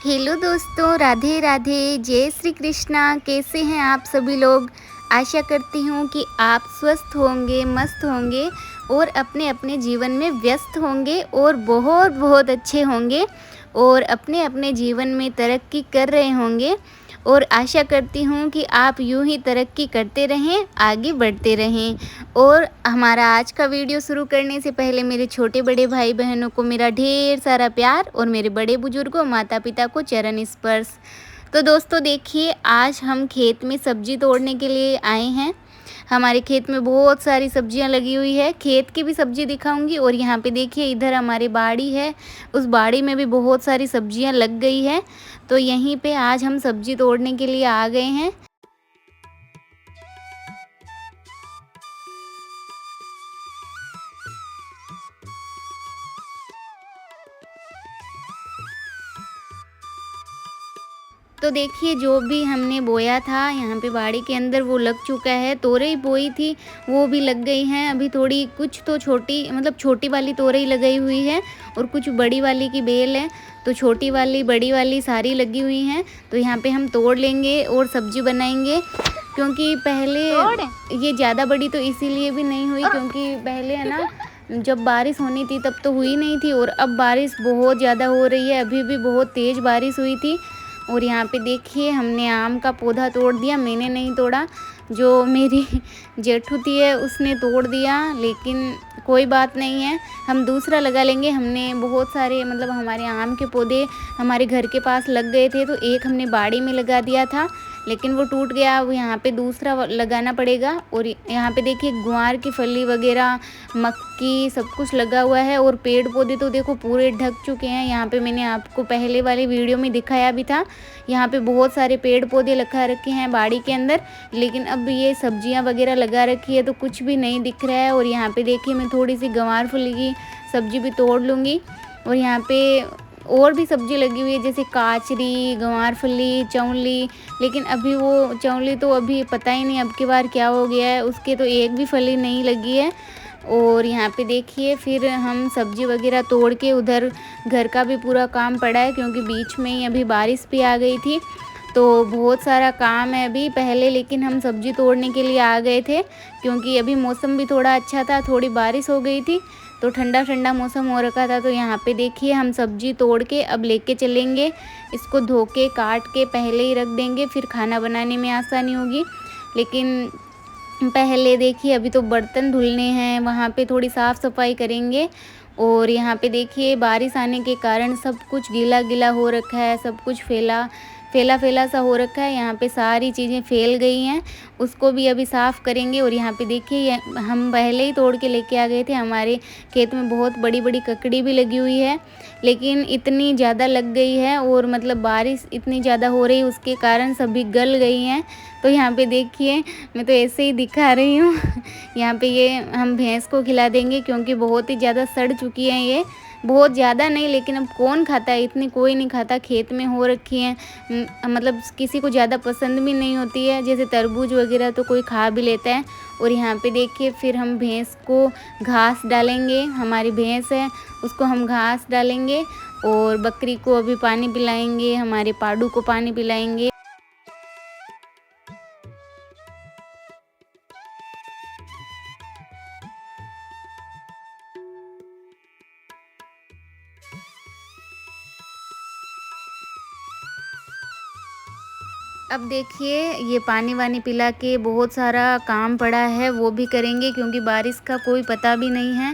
Hello दोस्तों, राधे राधे, जय श्री कृष्णा। कैसे हैं आप सभी लोग। आशा करती हूँ कि आप स्वस्थ होंगे, मस्त होंगे और अपने अपने जीवन में व्यस्त होंगे और बहुत बहुत अच्छे होंगे और अपने अपने जीवन में तरक्की कर रहे होंगे। और आशा करती हूँ कि आप यूं ही तरक्की करते रहें, आगे बढ़ते रहें। और हमारा आज का वीडियो शुरू करने से पहले मेरे छोटे बड़े भाई बहनों को मेरा ढेर सारा प्यार और मेरे बड़े बुजुर्गों माता पिता को चरण स्पर्श। तो दोस्तों देखिए, आज हम खेत में सब्जी तोड़ने के लिए आए हैं। हमारे खेत में बहुत सारी सब्जियां लगी हुई है। खेत की भी सब्जी दिखाऊंगी और यहाँ पे देखिए इधर हमारी बाड़ी है, उस बाड़ी में भी बहुत सारी सब्जियां लग गई है। तो यहीं पे आज हम सब्जी तोड़ने के लिए आ गए हैं। तो देखिए जो भी हमने बोया था यहाँ पे बाड़ी के अंदर वो लग चुका है। तोरई बोई थी वो भी लग गई हैं। अभी थोड़ी कुछ तो छोटी मतलब छोटी वाली तोरई लगाई हुई है और कुछ बड़ी वाली की बेल है। तो छोटी वाली बड़ी वाली सारी लगी हुई हैं। तो यहाँ पे हम तोड़ लेंगे और सब्जी बनाएंगे। क्योंकि पहले ये ज़्यादा बड़ी तो इसीलिए भी नहीं हुई क्योंकि पहले है ना जब बारिश होनी थी तब तो हुई नहीं थी और अब बारिश बहुत ज़्यादा हो रही है। अभी भी बहुत तेज़ बारिश हुई थी। और यहाँ पे देखिए हमने आम का पौधा तोड़ दिया। मैंने नहीं तोड़ा, जो मेरी जेठू थी है उसने तोड़ दिया, लेकिन कोई बात नहीं है, हम दूसरा लगा लेंगे। हमने बहुत सारे मतलब हमारे आम के पौधे हमारे घर के पास लग गए थे तो एक हमने बाड़ी में लगा दिया था, लेकिन वो टूट गया। अब यहाँ पे दूसरा लगाना पड़ेगा। और यहाँ पे देखिए गुआर की फली वगैरह, मक्की सब कुछ लगा हुआ है। और पेड़ पौधे तो देखो पूरे ढक चुके हैं। यहाँ पे मैंने आपको पहले वाली वीडियो में दिखाया भी था। यहाँ पे बहुत सारे पेड़ पौधे लगा रखे हैं बाड़ी के अंदर, लेकिन अब ये सब्जियाँ वगैरह लगा रखी है तो कुछ भी नहीं दिख रहा है। और यहाँ पे देखिए मैं थोड़ी सी गंवार फली की सब्जी भी तोड़ लूँगी। और यहाँ पे और भी सब्जी लगी हुई है जैसे काचरी, गंवार फली, चौली, लेकिन अभी वो चौली तो अभी पता ही नहीं अब की बार क्या हो गया है, उसके तो एक भी फली नहीं लगी है। और यहाँ पे देखिए फिर हम सब्जी वगैरह तोड़ के उधर घर का भी पूरा काम पड़ा है क्योंकि बीच में ही अभी बारिश भी आ गई थी तो बहुत सारा काम है अभी पहले। लेकिन हम सब्जी तोड़ने के लिए आ गए थे क्योंकि अभी मौसम भी थोड़ा अच्छा था, थोड़ी बारिश हो गई थी तो ठंडा ठंडा मौसम हो रखा था। तो यहाँ पे देखिए हम सब्जी तोड़ के अब लेके चलेंगे। इसको धो के काट के पहले ही रख देंगे, फिर खाना बनाने में आसानी होगी। लेकिन पहले देखिए अभी तो बर्तन धुलने हैं, वहाँ पे थोड़ी साफ़ सफाई करेंगे। और यहाँ पे देखिए बारिश आने के कारण सब कुछ गीला गीला हो रखा है, सब कुछ फैला फैला फैला सा हो रखा है। यहाँ पे सारी चीज़ें फैल गई हैं, उसको भी अभी साफ़ करेंगे। और यहाँ पे देखिए हम पहले ही तोड़ के लेके आ गए थे। हमारे खेत में बहुत बड़ी बड़ी ककड़ी भी लगी हुई है, लेकिन इतनी ज़्यादा लग गई है और मतलब बारिश इतनी ज़्यादा हो रही है उसके कारण सभी गल गई हैं। तो यहाँ पे देखिए मैं तो ऐसे ही दिखा रही हूँ यहाँ पे ये हम भैंस को खिला देंगे क्योंकि बहुत ही ज़्यादा सड़ चुकी हैं ये। बहुत ज़्यादा नहीं, लेकिन अब कौन खाता है इतनी, कोई नहीं खाता। खेत में हो रखी हैं, मतलब किसी को ज़्यादा पसंद भी नहीं होती है, जैसे तरबूज वगैरह तो कोई खा भी लेता है। और यहाँ पे देखिए फिर हम भैंस को घास डालेंगे। हमारी भैंस है उसको हम घास डालेंगे और बकरी को अभी पानी पिलाएंगे, हमारे पाडू को पानी पिलाएंगे। अब देखिए ये पानी वानी पिला के बहुत सारा काम पड़ा है वो भी करेंगे क्योंकि बारिश का कोई पता भी नहीं है।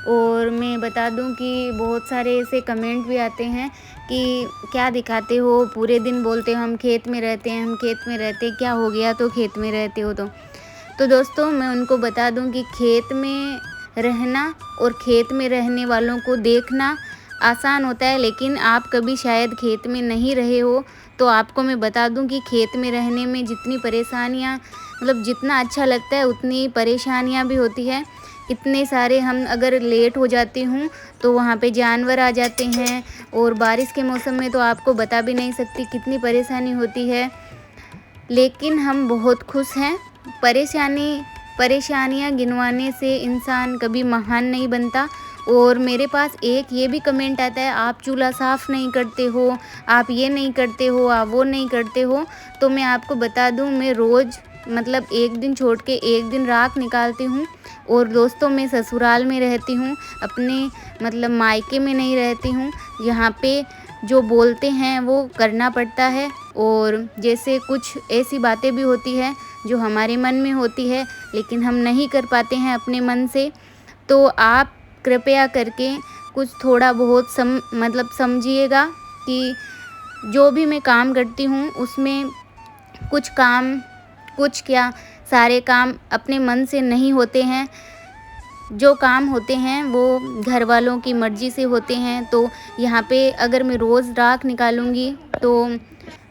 और मैं बता दूं कि बहुत सारे ऐसे कमेंट भी आते हैं कि क्या दिखाते हो, पूरे दिन बोलते हो हम खेत में रहते हैं, हम खेत में रहते, क्या हो गया तो खेत में रहते हो। तो दोस्तों मैं उनको बता दूं कि खेत में रहना और खेत में रहने वालों को देखना आसान होता है, लेकिन आप कभी शायद खेत में नहीं रहे हो तो आपको मैं बता दूं कि खेत में रहने में जितनी परेशानियां मतलब जितना अच्छा लगता है उतनी परेशानियां भी होती है। इतने सारे हम अगर लेट हो जाती हूँ तो वहाँ पे जानवर आ जाते हैं और बारिश के मौसम में तो आपको बता भी नहीं सकती कितनी परेशानी होती है। लेकिन हम बहुत खुश हैं। परेशानियाँ गिनवाने से इंसान कभी महान नहीं बनता और मेरे पास एक ये भी कमेंट आता है, आप चूल्हा साफ़ नहीं करते हो, आप ये नहीं करते हो, आप वो नहीं करते हो। तो मैं आपको बता दूँ, मैं रोज़ मतलब एक दिन छोड़ के एक दिन राख निकालती हूँ। और दोस्तों, मैं ससुराल में रहती हूँ, अपने मतलब मायके में नहीं रहती हूँ। यहाँ पे जो बोलते हैं वो करना पड़ता है। और जैसे कुछ ऐसी बातें भी होती है जो हमारे मन में होती है, लेकिन हम नहीं कर पाते हैं अपने मन से। तो आप कृपया करके कुछ थोड़ा बहुत मतलब समझिएगा कि जो भी मैं काम करती हूँ उसमें कुछ काम, कुछ क्या, सारे काम अपने मन से नहीं होते हैं। जो काम होते हैं वो घर वालों की मर्ज़ी से होते हैं। तो यहाँ पे अगर मैं रोज़ राख निकालूँगी तो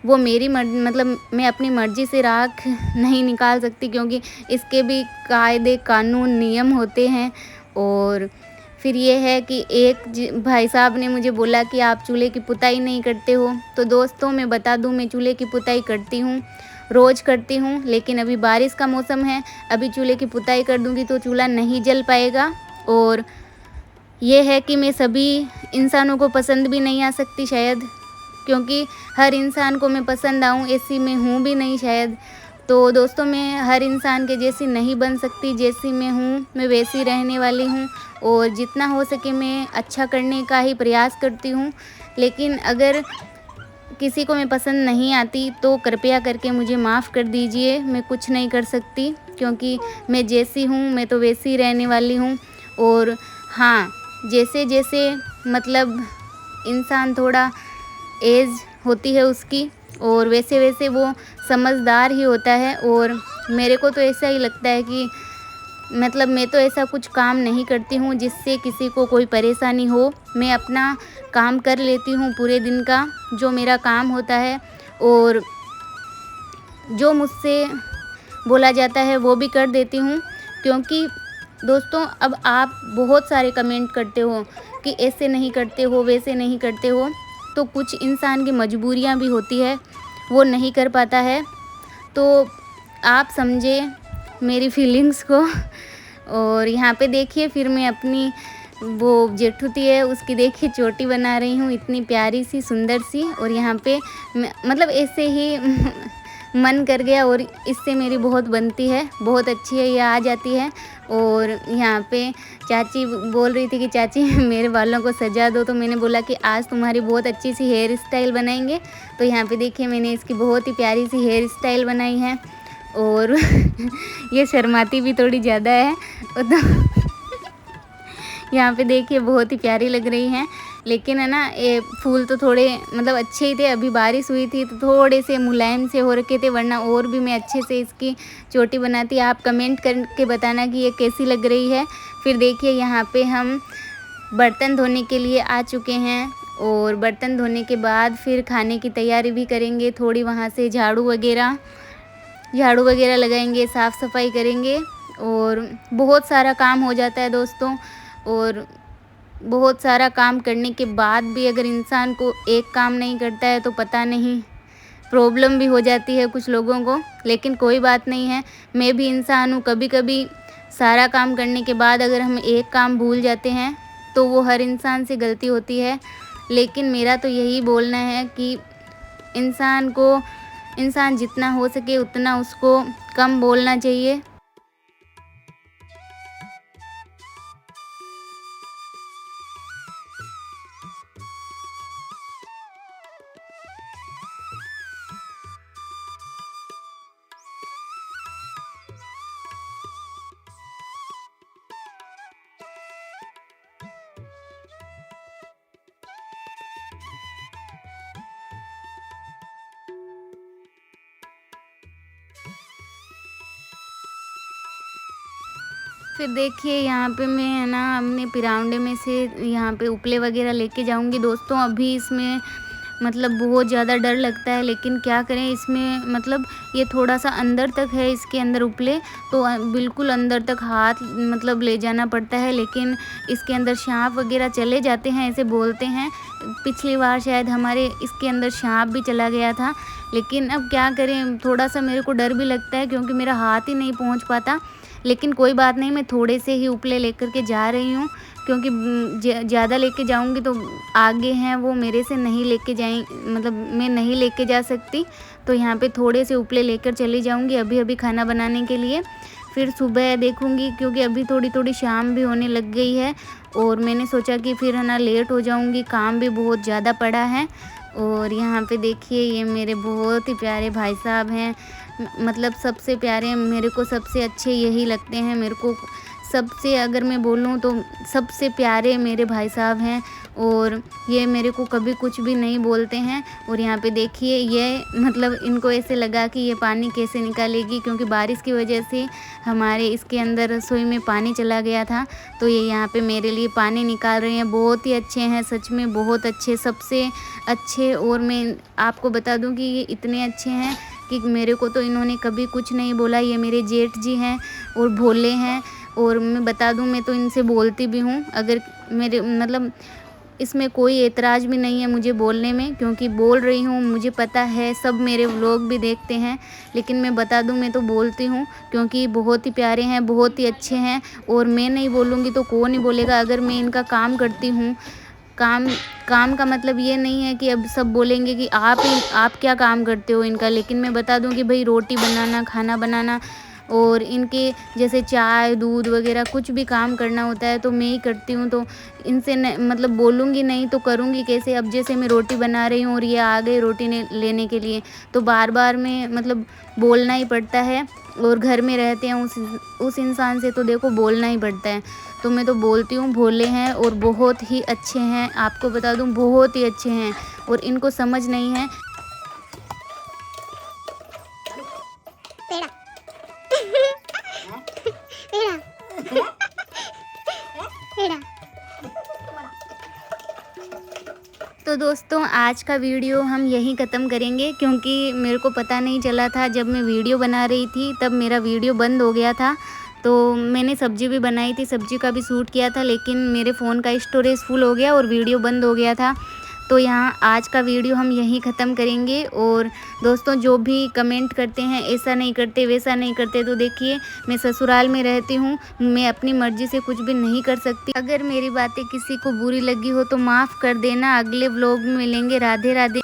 वो मेरी मतलब मैं अपनी मर्ज़ी से राख नहीं निकाल सकती, क्योंकि इसके भी कायदे कानून नियम होते हैं। और फिर ये है कि एक भाई साहब ने मुझे बोला कि आप चूल्हे की पुताई नहीं करते हो। तो दोस्तों, मैं बता दूं, मैं चूल्हे की पुताई करती हूँ, रोज़ करती हूँ। लेकिन अभी बारिश का मौसम है, अभी चूल्हे की पुताई कर दूँगी तो चूल्हा नहीं जल पाएगा। और ये है कि मैं सभी इंसानों को पसंद भी नहीं आ सकती शायद, क्योंकि हर इंसान को मैं पसंद आऊँ ऐसी मैं हूँ भी नहीं शायद। तो दोस्तों, मैं हर इंसान के जैसी नहीं बन सकती, जैसी मैं हूँ मैं वैसी रहने वाली हूँ। और जितना हो सके मैं अच्छा करने का ही प्रयास करती हूँ। लेकिन अगर किसी को मैं पसंद नहीं आती तो कृपया करके मुझे माफ़ कर दीजिए, मैं कुछ नहीं कर सकती, क्योंकि मैं जैसी हूँ मैं तो वैसी ही रहने वाली हूँ। और हाँ, जैसे जैसे मतलब इंसान थोड़ा एज होती है उसकी, और वैसे वैसे वो समझदार ही होता है। और मेरे को तो ऐसा ही लगता है कि मतलब मैं तो ऐसा कुछ काम नहीं करती हूँ जिससे किसी को कोई परेशानी हो। मैं अपना काम कर लेती हूँ पूरे दिन का, जो मेरा काम होता है, और जो मुझसे बोला जाता है वो भी कर देती हूँ। क्योंकि दोस्तों, अब आप बहुत सारे कमेंट करते हो कि ऐसे नहीं करते हो, वैसे नहीं करते हो। तो कुछ इंसान की मजबूरियाँ भी होती है, वो नहीं कर पाता है। तो आप समझे मेरी फीलिंग्स को। और यहाँ पे देखिए, फिर मैं अपनी वो जेठुती है उसकी देखिए चोटी बना रही हूँ, इतनी प्यारी सी सुंदर सी। और यहाँ पे मतलब ऐसे ही मन कर गया, और इससे मेरी बहुत बनती है, बहुत अच्छी है, ये आ जाती है। और यहाँ पे चाची बोल रही थी कि चाची मेरे बालों को सजा दो। तो मैंने बोला कि आज तुम्हारी बहुत अच्छी सी हेयर स्टाइल बनाएंगे। तो यहाँ पे देखिए, मैंने इसकी बहुत ही प्यारी सी हेयर स्टाइल बनाई है। और ये शर्माती भी थोड़ी ज़्यादा है। तो यहाँ पे देखिए बहुत ही प्यारी लग रही हैं। लेकिन है ना, ये फूल तो थोड़े मतलब अच्छे ही थे, अभी बारिश हुई थी तो थोड़े से मुलायम से हो रखे थे, वरना और भी मैं अच्छे से इसकी चोटी बनाती। आप कमेंट करके बताना कि ये कैसी लग रही है। फिर देखिए, यहाँ पे हम बर्तन धोने के लिए आ चुके हैं, और बर्तन धोने के बाद फिर खाने की तैयारी भी करेंगे। थोड़ी वहाँ से झाड़ू वगैरह लगाएंगे, साफ़ सफाई करेंगे, और बहुत सारा काम हो जाता है दोस्तों। और बहुत सारा काम करने के बाद भी अगर इंसान को एक काम नहीं करता है तो पता नहीं, प्रॉब्लम भी हो जाती है कुछ लोगों को। लेकिन कोई बात नहीं है, मैं भी इंसान हूँ, कभी कभी सारा काम करने के बाद अगर हम एक काम भूल जाते हैं तो वो हर इंसान से गलती होती है। लेकिन मेरा तो यही बोलना है कि इंसान जितना हो सके उतना उसको कम बोलना चाहिए। फिर देखिए, यहाँ पे मैं है ना अपने पिराउंडे में से यहाँ पे उपले वगैरह लेके जाऊँगी दोस्तों। अभी इसमें मतलब बहुत ज़्यादा डर लगता है, लेकिन क्या करें, इसमें मतलब ये थोड़ा सा अंदर तक है, इसके अंदर उपले, तो बिल्कुल अंदर तक हाथ मतलब ले जाना पड़ता है। लेकिन इसके अंदर सांप वगैरह चले जाते हैं, ऐसे बोलते हैं। पिछली बार शायद हमारे इसके अंदर सांप भी चला गया था। लेकिन अब क्या करें, थोड़ा सा मेरे को डर भी लगता है, क्योंकि मेरा हाथ ही नहीं पहुँच पाता। लेकिन कोई बात नहीं, मैं थोड़े से ही उपले लेकर के जा रही हूँ, क्योंकि ज़्यादा लेके जाऊंगी तो आगे हैं वो मेरे से नहीं लेके जाए, मतलब मैं नहीं लेके जा सकती। तो यहाँ पे थोड़े से उपले लेकर चली जाऊंगी अभी अभी खाना बनाने के लिए। फिर सुबह देखूंगी, क्योंकि अभी थोड़ी थोड़ी शाम भी होने लग गई है और मैंने सोचा कि फिर है ना लेट हो जाऊंगी, काम भी बहुत ज़्यादा पड़ा है। और यहाँ पे देखिए ये मेरे बहुत ही प्यारे भाई साहब हैं, मतलब सबसे प्यारे, मेरे को सबसे अच्छे यही लगते हैं। मेरे को सबसे, अगर मैं बोलूँ तो सबसे प्यारे मेरे भाई साहब हैं और ये मेरे को कभी कुछ भी नहीं बोलते हैं। और यहाँ पे देखिए ये मतलब इनको ऐसे लगा कि ये पानी कैसे निकालेगी, क्योंकि बारिश की वजह से हमारे इसके अंदर रसोई में पानी चला गया था। तो ये यहाँ पे मेरे लिए पानी निकाल रहे हैं। बहुत ही अच्छे हैं, सच में बहुत अच्छे, सबसे अच्छे। और मैं आपको बता दूँ कि ये इतने अच्छे हैं कि मेरे को तो इन्होंने कभी कुछ नहीं बोला। ये मेरे जेठ जी हैं और भोले हैं। और मैं बता दूं मैं तो इनसे बोलती भी हूँ, अगर मेरे मतलब इसमें कोई एतराज़ भी नहीं है मुझे बोलने में, क्योंकि बोल रही हूँ। मुझे पता है सब मेरे व्लॉग भी देखते हैं, लेकिन मैं बता दूं मैं तो बोलती हूँ, क्योंकि बहुत ही प्यारे हैं, बहुत ही अच्छे हैं। और मैं नहीं बोलूँगी तो कौन नहीं बोलेगा। अगर मैं इनका काम करती हूँ, काम का मतलब ये नहीं है कि अब सब बोलेंगे कि आप क्या काम करते हो इनका। लेकिन मैं बता दूं कि भाई रोटी बनाना, खाना बनाना और इनके जैसे चाय दूध वगैरह कुछ भी काम करना होता है तो मैं ही करती हूँ। तो इनसे मतलब बोलूँगी नहीं तो करूँगी कैसे। अब जैसे मैं रोटी बना रही हूँ और ये आ गए रोटी लेने के लिए, तो बार बार में मतलब बोलना ही पड़ता है। और घर में रहते हैं उस इंसान से तो देखो बोलना ही पड़ता है। तो मैं तो बोलती हूँ। भोले हैं और बहुत ही अच्छे हैं, आपको बता दूँ बहुत ही अच्छे हैं। और इनको समझ नहीं है। तो दोस्तों आज का वीडियो हम यहीं ख़त्म करेंगे, क्योंकि मेरे को पता नहीं चला था, जब मैं वीडियो बना रही थी तब मेरा वीडियो बंद हो गया था। तो मैंने सब्ज़ी भी बनाई थी, सब्ज़ी का भी शूट किया था, लेकिन मेरे फ़ोन का स्टोरेज फुल हो गया और वीडियो बंद हो गया था। तो यहाँ आज का वीडियो हम यहीं ख़त्म करेंगे। और दोस्तों जो भी कमेंट करते हैं ऐसा नहीं करते वैसा नहीं करते, तो देखिए मैं ससुराल में रहती हूँ, मैं अपनी मर्ज़ी से कुछ भी नहीं कर सकती। अगर मेरी बातें किसी को बुरी लगी हो तो माफ़ कर देना। अगले व्लॉग में मिलेंगे। राधे राधे।